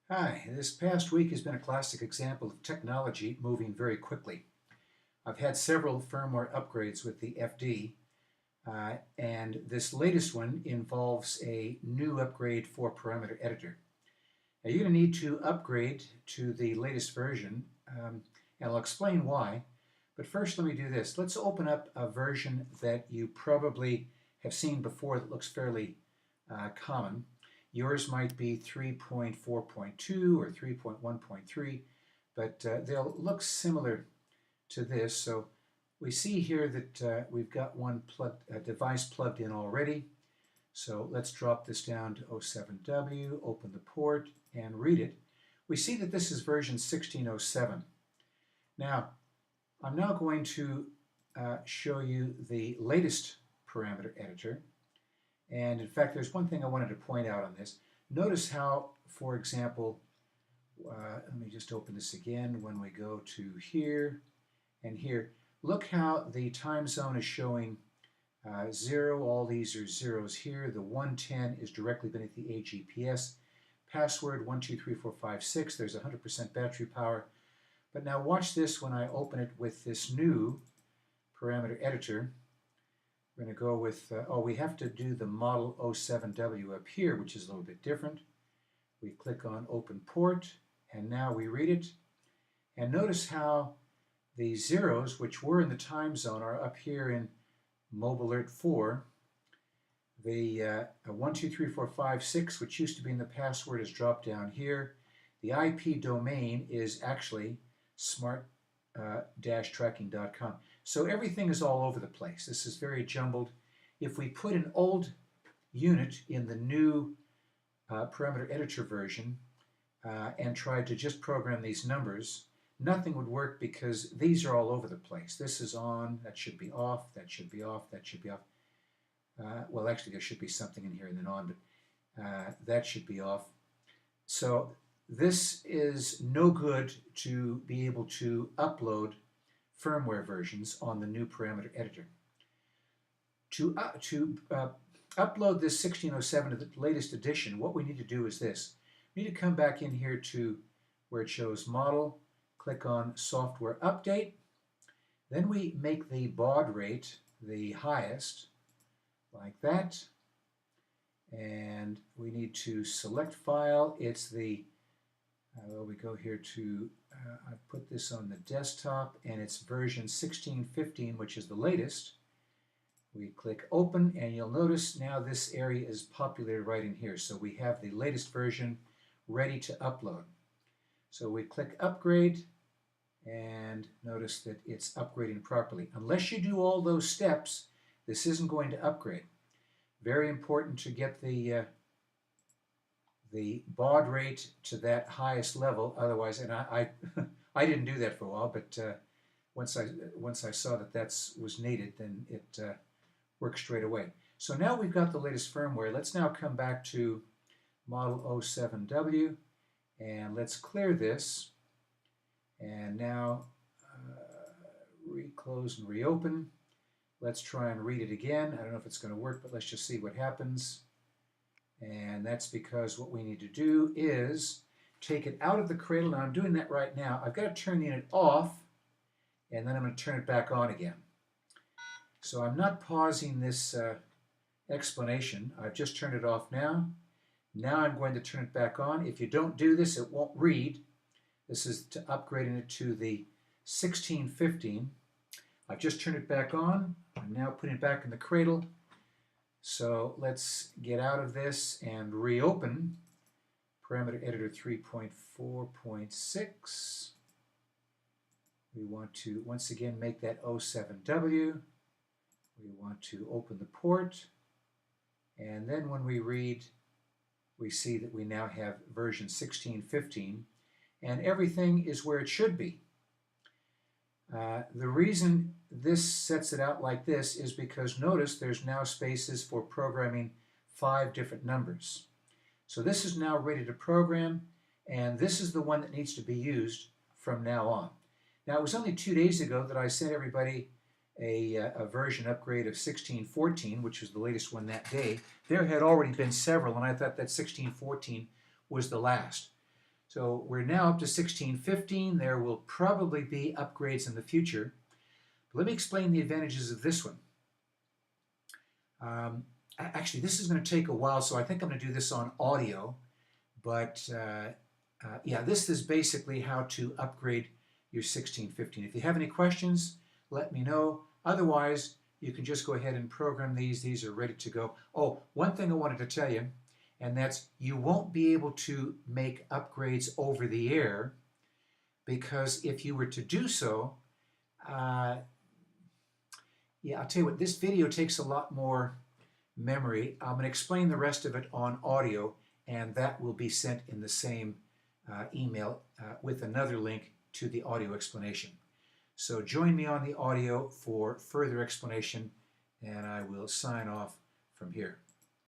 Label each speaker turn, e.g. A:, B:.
A: Hi, this past week has been a classic example of technology moving very quickly. I've had several firmware upgrades with the FD, and this latest one involves a new upgrade for Parameter Editor. Now you're going to need to upgrade to the latest version, and I'll explain why. But first let me do this. Let's open up a version that you probably have seen before that looks fairly common. Yours might be 3.4.2 or 3.1.3, but they'll look similar to this. So we see here that we've got one device plugged in already. So let's drop this down to O7W, open the port, and read it. We see that this is version 1607. Now, I'm now going to show you the latest parameter editor. And in fact, there's one thing I wanted to point out on this. Notice how, for example, let me just open this again. When we go to here and here, look how the time zone is showing 0. All these are zeros here. The 110 is directly beneath the AGPS. Password 123456. There's 100% battery power. But now watch this when I open it with this new parameter editor. We're going to go with, we have to do the model O7W up here, which is a little bit different. We click on open port, and now we read it. And notice how the zeros, which were in the time zone, are up here in MobileAlert 4. The 123456, which used to be in the password, is dropped down here. The IP domain is actually smart-tracking.com. So everything is all over the place. This is very jumbled. If we put an old unit in the new parameter editor version and tried to just program these numbers, nothing would work because these are all over the place. This is on, that should be off, that should be off, that should be off. Well, actually, there should be something in here and then on, but that should be off. So this is no good to be able to upload firmware versions on the new parameter editor. To upload this 1607 to the latest edition, what we need to do is this. We need to come back in here to where it shows Model, click on Software Update. Then we make the baud rate the highest, like that. And we need to select File. It's the we go here to, I put this on the desktop, and it's version 1615, which is the latest. We click Open, and you'll notice now this area is populated right in here. So we have the latest version ready to upload. So we click Upgrade, and notice that it's upgrading properly. Unless you do all those steps, this isn't going to upgrade. Very important to get the baud rate to that highest level. Otherwise, and I I didn't do that for a while, but once I saw that was needed, then it worked straight away. So now we've got the latest firmware. Let's now come back to Model O7W, and let's clear this. And now reclose and reopen. Let's try and read it again. I don't know if it's going to work, but let's just see what happens. And that's because what we need to do is take it out of the cradle. Now I'm doing that right now. I've got to turn the unit off, and then I'm going to turn it back on again. So I'm not pausing this explanation. I've just turned it off now. Now I'm going to turn it back on. If you don't do this, it won't read. This is to upgrading it to the 1615. I've just turned it back on. I'm now putting it back in the cradle. So let's get out of this and reopen Parameter Editor 3.4.6. We want to once again make that O7W. We want to open the port. And then when we read, we see that we now have version 1615. And everything is where it should be. The reason this sets it out like this is because notice there's now spaces for programming 5 different numbers. So this is now ready to program, and this is the one that needs to be used from now on. Now it was only 2 days ago that I sent everybody a version upgrade of 1614, which was the latest one that day. There had already been several, and I thought that 1614 was the last. So we're now up to 1615. There will probably be upgrades in the future. But let me explain the advantages of this one. Actually, this is going to take a while, so I think I'm going to do this on audio. But yeah, this is basically how to upgrade your 1615. If you have any questions, let me know. Otherwise, you can just go ahead and program these. These are ready to go. Oh, one thing I wanted to tell you, and that's you won't be able to make upgrades over the air, because if you were to do so, yeah, I'll tell you what, this video takes a lot more memory. I'm going to explain the rest of it on audio, and that will be sent in the same email with another link to the audio explanation. So join me on the audio for further explanation, and I will sign off from here.